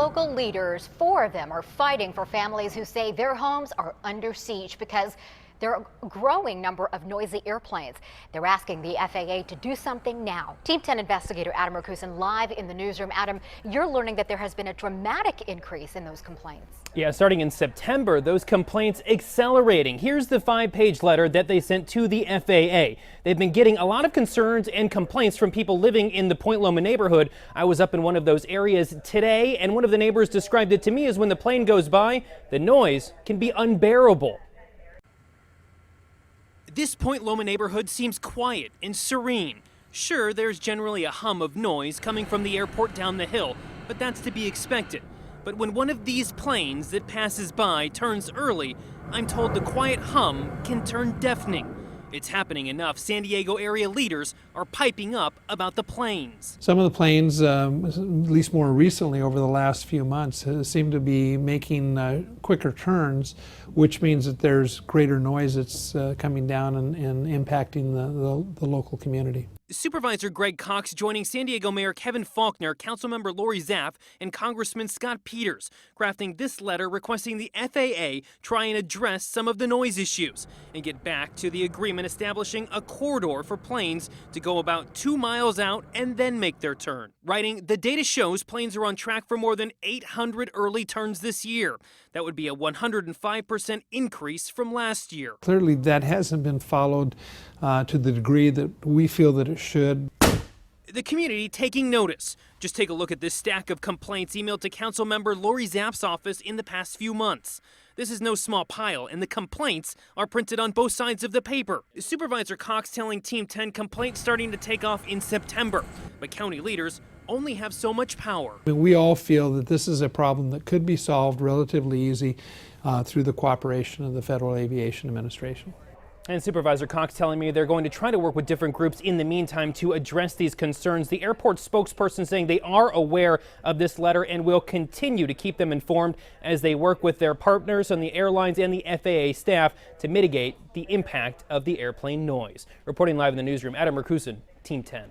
local leaders, 4 of them, are fighting for families who say their homes are under siege because there are a growing number of noisy airplanes. They're asking the FAA to do something now. Team 10 investigator Adam Rakusin live in the newsroom. Adam, you're learning that there has been a dramatic increase in those complaints. Yeah, starting in September, those complaints accelerating. Here's the 5-page letter that they sent to the FAA. They've been getting a lot of concerns and complaints from people living in the Point Loma neighborhood. I was up in one of those areas today, and one of the neighbors described it to me as when the plane goes by, the noise can be unbearable. This Point Loma neighborhood seems quiet and serene. Sure, there's generally a hum of noise coming from the airport down the hill, but that's to be expected. But when one of these planes that passes by turns early, I'm told the quiet hum can turn deafening. It's happening enough San Diego area leaders are piping up about the planes. Some of the planes, at least more recently over the last few months, seem to be making quicker turns, which means that there's greater noise that's coming down and impacting the local community. Supervisor Greg Cox joining San Diego Mayor Kevin Faulconer, Councilmember Lori Zaff, and Congressman Scott Peters, crafting this letter requesting the FAA try and address some of the noise issues and get back to the agreement establishing a corridor for planes to go about 2 miles out and then make their turn. Writing, the data shows planes are on track for more than 800 early turns this year. That would be a 105% increase from last year. Clearly that hasn't been followed to the degree that we feel that it should. The community taking notice. Just take a look at this stack of complaints emailed to Councilmember Lori Zaff's office in the past few months. This is no small pile, and the complaints are printed on both sides of the paper. Supervisor Cox telling Team 10 complaints starting to take off in September, but county leaders only have so much power. We all feel that this is a problem that could be solved relatively easy through the cooperation of the Federal Aviation Administration. And Supervisor Cox telling me they're going to try to work with different groups in the meantime to address these concerns. The airport spokesperson saying they are aware of this letter and will continue to keep them informed as they work with their partners on the airlines and the FAA staff to mitigate the impact of the airplane noise. Reporting live in the newsroom, Adam Rakusin, Team 10.